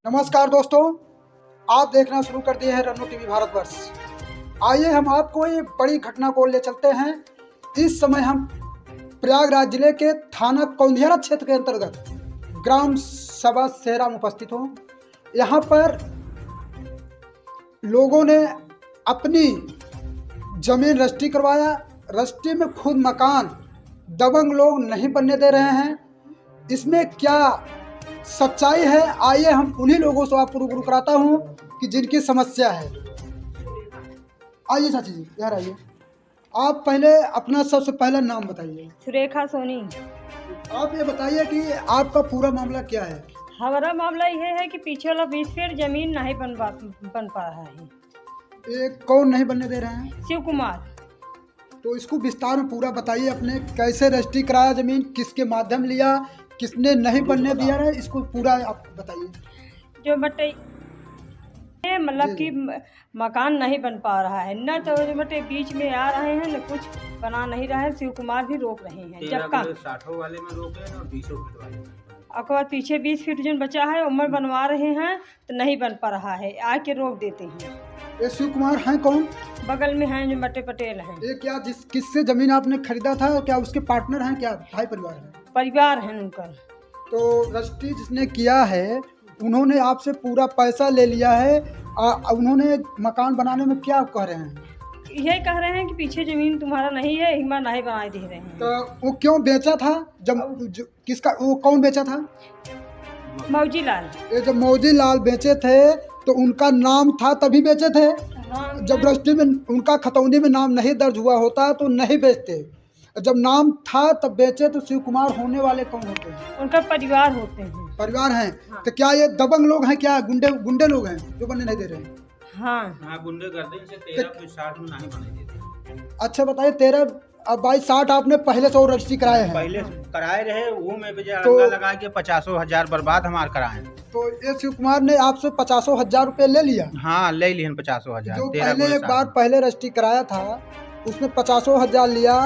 नमस्कार दोस्तों, आप देखना शुरू कर दिए हैं रन्नू टीवी भारतवर्ष। आइए हम आपको ये बड़ी घटना को ले चलते हैं। इस समय हम प्रयागराज जिले के थाना कौंधियारा क्षेत्र के अंतर्गत ग्राम सभा सेहरा में उपस्थित हूँ। यहाँ पर लोगों ने अपनी जमीन रजिस्ट्री करवाया। रजिस्ट्री में खुद मकान दबंग लोग नहीं बनने दे रहे हैं। इसमें क्या सच्चाई है, आइए हम उन्हीं लोगों से आपको रूबरू कराता हूँ कि जिनकी समस्या है। आइए चाची जी, यार आइए। आप पहले अपना सबसे पहला नाम बताइए। सुरेखा सोनी। आप ये बताइए कि आपका पूरा मामला क्या है। हमारा मामला ये है कि पीछे वाला 20 फीट जमीन नहीं बन पा रहा है। ये कौन नहीं बनने दे रहे हैं? शिव कुमार। तो इसको विस्तार में पूरा बताइए। अपने कैसे रजिस्ट्री कराया जमीन, किसके माध्यम लिया, किसने नहीं बनने दिया है, इसको पूरा आप बताइए। जो बटे मतलब कि मकान नहीं बन पा रहा है, न तो बटे बीच में आ रहे हैं, न कुछ बना नहीं रहा है। शिव कुमार भी रोक रहे हैं। जब का 60 वाले में रोके और 20 फीट वाले में। अखबार पीछे 20 फीट जो बचा है उम्र बनवा रहे हैं तो नहीं बन पा रहा है, आके रोक देते हैं। ये शिव कुमार हैं कौन? बगल में हैं जो बटे पटेल हैं। ये क्या किससे जमीन आपने खरीदा था? क्या उसके पार्टनर हैं? क्या भाई परिवार है? परिवार है उनका। तो रजिस्ट्री जिसने किया है उन्होंने आपसे पूरा पैसा ले लिया है। उन्होंने मकान बनाने में क्या कह रहे हैं? यही कह रहे हैं कि पीछे जमीन तुम्हारा नहीं है, हिम्मत नहीं बनाए दे रहे हैं। तो वो क्यों बेचा था? किसका, वो कौन बेचा था? मौजी लाल। ये जब मौजी लाल बेचे थे तो उनका नाम था तभी बेचे थे। हाँ, जब रजिस्ट्री में उनका खतौनी में नाम नहीं दर्ज हुआ होता तो नहीं बेचते। जब नाम था तब बेचे। तो शिव कुमार होने वाले कौन होते हैं? उनका परिवार होते हैं। परिवार हैं। हाँ। तो क्या ये दबंग लोग हैं? क्या गुंडे लोग हैं जो बनने नहीं दे रहे हैं? हाँ, गुंडे करते हैं। 13 फीट 60 में नहीं बने देते। अच्छा बताइए, 13 22 60 आपने पहले से और रजिस्ट्री कराए हैं? पहले कराए रहे, वो में तो- अड़ंगा लगा के 50,000 बर्बाद हमार कराए। तो ये शिव कुमार ने आपसे 50,000 रुपये ले लिया। हाँ, ले लिहन 50,000। जो पहले एक बार पहले रजिस्ट्री कराया था उसमें 50,000 लिया।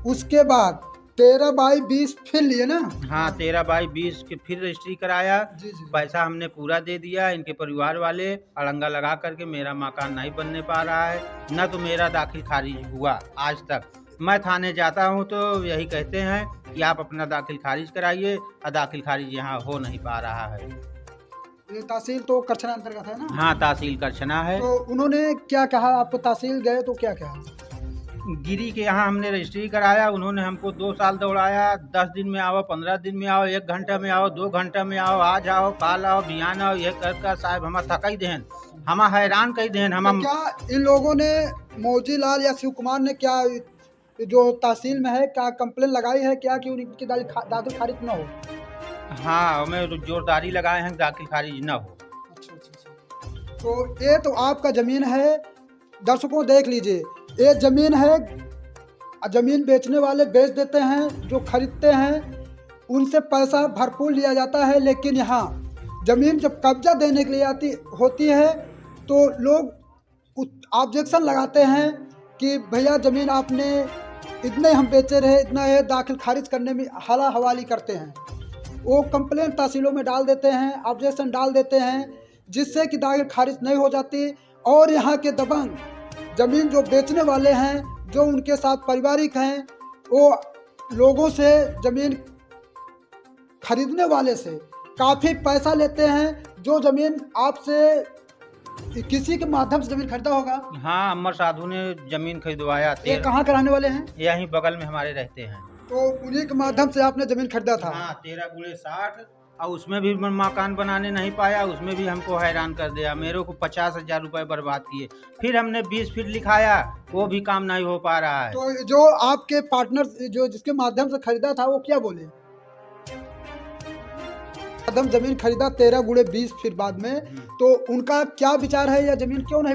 उसके बाद 13 बाई 20 फिर लिए ना? हाँ, 13 बाई 20 के फिर रजिस्ट्री कराया। जी जी। पैसा हमने पूरा दे दिया। इनके परिवार वाले अड़ंगा लगा करके मेरा मकान नहीं बनने पा रहा है, न तो मेरा दाखिल खारिज हुआ आज तक। मैं थाने जाता हूँ तो यही कहते हैं कि आप अपना दाखिल खारिज कराइए, और दाखिल खारिज यहाँ हो नहीं पा रहा है। ये तहसील तो करछना अंतर्गत है ना? हाँ, तहसील करछना है। तो उन्होंने क्या कहा आपको? तहसील गए तो क्या कहा? गिरी के यहाँ हमने रजिस्ट्री कराया। उन्होंने हमको 2 साल दौड़ाया। 10 दिन में आओ, 15 दिन में आओ, 1 घंटा में आओ, 2 घंटा में आओ, आज आओ, काल आओ, बिहान आओ, ये कर साहब हम थकाई देहन, हम हैरान कही देहन। हम क्या इन लोगों ने, मौजी लाल या शिव कुमार ने, क्या जो तहसील में है क्या कंप्लेन लगाई है क्या कि उनकी दाखिल खारिज न हो? हाँ, हमें जोरदारी लगाए हैं दाखिल खारिज न हो। अच्छा। तो ये तो आपका ज़मीन है। दर्शकों देख लीजिए, ये ज़मीन है। ज़मीन बेचने वाले बेच देते हैं, जो खरीदते हैं उनसे पैसा भरपूर लिया जाता है। लेकिन यहाँ ज़मीन जब कब्जा देने के लिए होती है तो लोग ऑब्जेक्शन लगाते हैं कि भैया ज़मीन आपने इतने हम बेचे रहे, इतना है, दाखिल खारिज करने में हाला हवाली करते हैं। वो कंप्लेन तहसीलों में डाल देते हैं, ऑब्जेक्शन डाल देते हैं, जिससे कि दाखिल खारिज नहीं हो जाती। और यहाँ के दबंग ज़मीन जो बेचने वाले हैं, जो उनके साथ पारिवारिक हैं, वो लोगों से, ज़मीन खरीदने वाले से काफ़ी पैसा लेते हैं। जो ज़मीन आपसे किसी के माध्यम से ज़मीन खरीदा होगा। हाँ, अमर साधु ने जमीन खरीदवाया। ये कहाँ के रहने वाले हैं? यहीं बगल में हमारे रहते हैं। तो उन्हीं के माध्यम से आपने ज़मीन खरीदा था? हाँ, 13 गुणे 60, और उसमें भी मकान बनाने नहीं पाया। उसमें भी हमको हैरान कर दिया। मेरे को 50,000 रुपये बर्बाद किए। फिर हमने 20 फीट लिखाया, वो भी काम नहीं हो पा रहा है। तो जो आपके पार्टनर जो जिसके माध्यम से खरीदा था वो क्या बोले? कदम जमीन खरीदा 13 गुणे 20 फीट बाद में, तो उनका क्या विचार है, या जमीन क्यों नहीं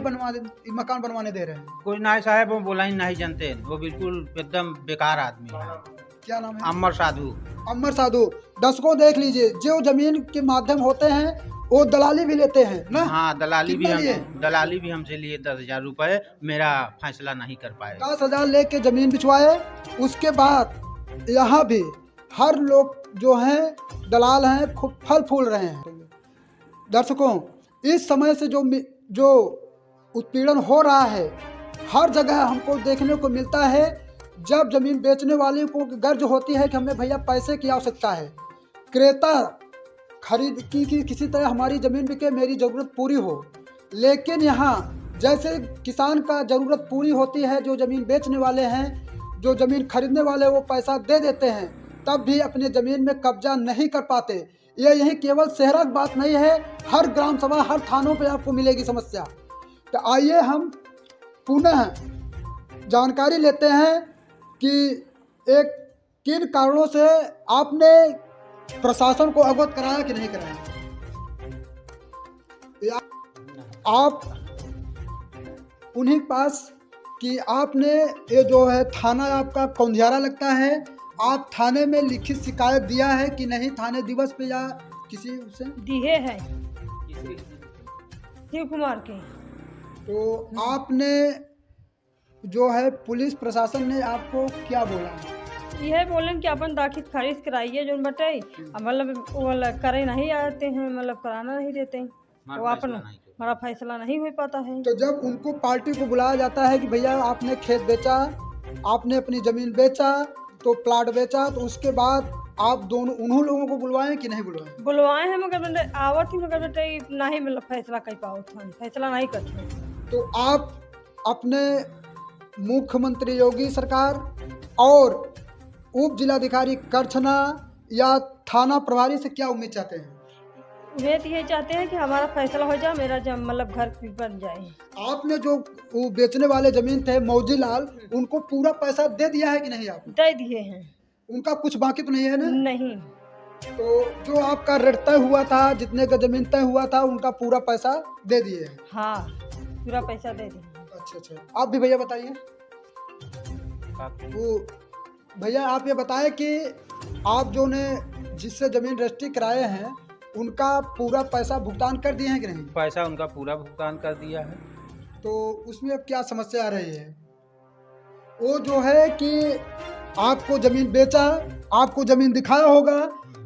मकान बनवाने दे रहे हैं? कोई नाय साहब वो बोला ही नहीं जानते। वो बिल्कुल एकदम बेकार आदमी है। क्या नाम है? अमर साधु। अमर साधु। दर्शकों देख लीजिए, जो जमीन के माध्यम होते हैं वो दलाली भी लेते हैं ना? हाँ, दलाली कितना भी हमसे लिए 10,000 रुपये। मेरा फैसला नहीं कर पाए। 10,000 लेके जमीन बिछवाए। उसके बाद यहाँ भी हर लोग जो हैं दलाल हैं खूब फल फूल रहे हैं। दर्शकों, इस समय से जो उत्पीड़न हो रहा है हर जगह हमको देखने को मिलता है। जब जमीन बेचने वाले को गर्ज होती है कि हमें भैया पैसे की आवश्यकता है, क्रेता खरीद की किसी तरह हमारी ज़मीन बिके, मेरी ज़रूरत पूरी हो। लेकिन यहाँ जैसे किसान का ज़रूरत पूरी होती है, जो ज़मीन बेचने वाले हैं, जो ज़मीन खरीदने वाले वो पैसा दे देते हैं, तब भी अपने ज़मीन में कब्जा नहीं कर पाते। ये यही केवल शहर की बात नहीं है, हर ग्राम सभा हर थानों पे आपको मिलेगी समस्या। तो आइए हम पुनः जानकारी लेते हैं कि एक किन कारणों से आपने प्रशासन को अवगत कराया कि नहीं कराया। आप उन्हीं के पास कि आपने ये जो है थाना आपका कौंधियारा लगता है, आप थाने में लिखित शिकायत दिया है कि नहीं, थाने दिवस पे या किसी से दिए हैं शिव कुमार के। तो आपने जो है पुलिस प्रशासन ने आपको क्या बोला? यह बोलन कि अपन दाखिल खारिज कराइए जो बटे, मतलब वो करे नहीं आते हैं, मतलब कराना नहीं देते हैं, तो अपन हमारा फैसला नहीं हो पाता है। तो जब उनको पार्टी को बुलाया जाता है कि भैया आपने खेत बेचा, आपने अपनी ज़मीन बेचा, तो प्लाट बेचा, तो उसके बाद आप दोनों उन्होंने लोगों को बुलवाए कि नहीं बुलवाए? बुलवाए हैं मगर आवत ही मगर बेटे नहीं, मतलब फैसला कर पाओ था, फैसला नहीं करते। तो आप अपने मुख्यमंत्री योगी सरकार और उप जिलाधिकारी करछना या थाना प्रभारी से क्या उम्मीद चाहते हैं? वे तो ये चाहते हैं कि हमारा फैसला हो जाए, मेरा मतलब घर बन जाए। आपने जो वो बेचने वाले जमीन थे मौजी लाल, उनको पूरा पैसा दे दिया है कि नहीं? आप दे दिए हैं। उनका कुछ बाकी तो नहीं है ना? नहीं। तो जो आपका रेट तय हुआ था, जितने का जमीन तय हुआ था, उनका पूरा पैसा दे दिए हैं? हाँ, पूरा पैसा दे दिए। अच्छा, आप भी भैया बताइए। वो भैया आप ये बताएं कि आप जो ने जिससे जमीन रजिस्ट्री कराए हैं उनका पूरा पैसा भुगतान कर दिए हैं कि नहीं? पैसा उनका पूरा भुगतान कर दिया है। तो उसमें अब क्या समस्या आ रही है? वो जो है कि आपको ज़मीन बेचा, आपको ज़मीन दिखाया होगा,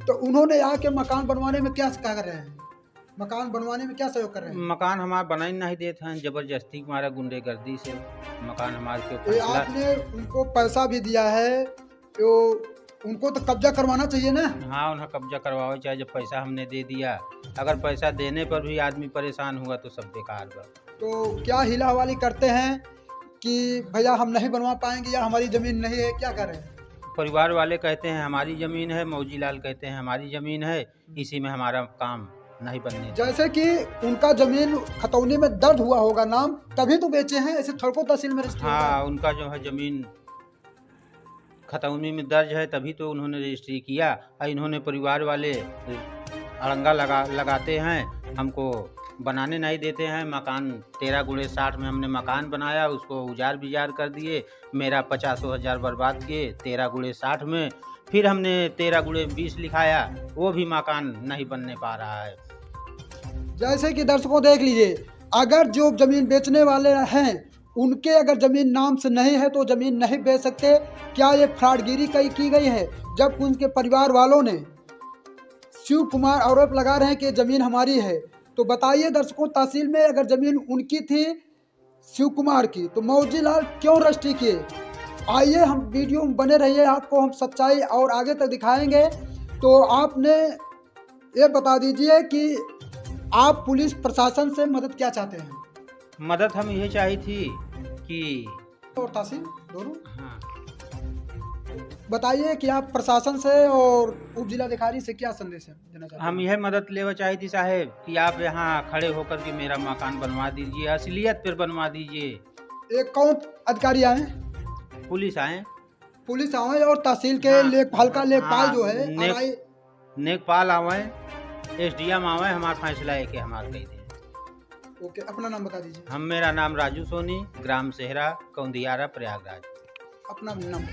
तो उन्होंने आके मकान बनवाने में क्या कर रहे हैं? मकान बनवाने में क्या सहयोग कर रहे हैं? मकान हमारा बना ही नहीं देते हैं, जबरदस्ती हमारा गुंडेगर्दी से मकान हमारे के तो आपने उनको पैसा भी दिया है, तो उनको तो कब्जा करवाना चाहिए ना? हाँ, उन्हें कब्जा करवाओ चाहे, जब पैसा हमने दे दिया। अगर पैसा देने पर भी आदमी परेशान हुआ तो सब बेकार बा। तो क्या हिला हवाली करते हैं कि भैया हम नहीं बनवा पाएंगे या हमारी ज़मीन नहीं है, क्या कर रहे हैं? परिवार वाले कहते हैं हमारी ज़मीन है, मौजी लाल कहते हैं हमारी ज़मीन है, इसी में हमारा काम नहीं बनने। जैसे कि उनका ज़मीन खतौनी में दर्ज हुआ होगा नाम, तभी तो बेचे हैं, ऐसे थोड़को तहसील में रजिस्ट्री? हाँ, उनका जो है ज़मीन खतौनी में दर्ज है, तभी तो उन्होंने रजिस्ट्री किया। और इन्होंने परिवार वाले अड़ंगा लगाते हैं, हमको बनाने नहीं देते हैं। मकान 13x60 में हमने मकान बनाया, उसको उजाड़ बिजार कर दिए, मेरा 50,000 बर्बाद किए 13x60 में। फिर हमने 13x20 लिखाया, वो भी मकान नहीं बनने पा रहा है। जैसे कि दर्शकों देख लीजिए, अगर जो ज़मीन बेचने वाले हैं उनके अगर ज़मीन नाम से नहीं है तो ज़मीन नहीं बेच सकते। क्या ये फ्रॉडगिरी की गई है? जब उनके परिवार वालों ने शिव कुमार आरोप लगा रहे हैं कि ज़मीन हमारी है, तो बताइए दर्शकों, तहसील में अगर ज़मीन उनकी थी शिव कुमार की, तो मौजी लाल क्यों रजिस्ट्री किए? आइए हम वीडियो में बने रहिए, आपको हम सच्चाई और आगे तक दिखाएंगे। तो आपने ये बता दीजिए कि आप पुलिस प्रशासन से मदद क्या चाहते हैं? मदद हम यही चाहिए थी कि और तहसील दोनों। हाँ, बताइए कि आप प्रशासन से और उप जिलाधिकारी से क्या संदेश देना चाहते हैं? हम यह मदद लेना चाहिए थी साहेब कि आप यहाँ खड़े होकर के मेरा मकान बनवा दीजिए, असलियत पर बनवा दीजिए। एक कौन अधिकारी आए? पुलिस आए, पुलिस आए और तहसील के हाँ, लेखपाल का लेखपाल हाँ, जो है नेकपाल आवे, SDM आवे, हमारा फैसला है कि हमारे कही दे। ओके, अपना नाम बता दीजिए। मेरा नाम राजू सोनी, ग्राम सेहरा, कौंधियारा, प्रयागराज। अपना नाम।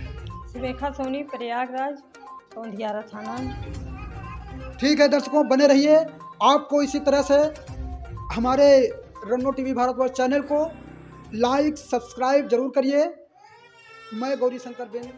सुरेखा सोनी, प्रयागराज, कौंधियारा थाना। ठीक है दर्शकों, बने रहिए। आपको इसी तरह से हमारे रन्नो टीवी भारतवर्ष चैनल को लाइक सब्सक्राइब जरूर करिए। मैं गौरी शंकर बेन।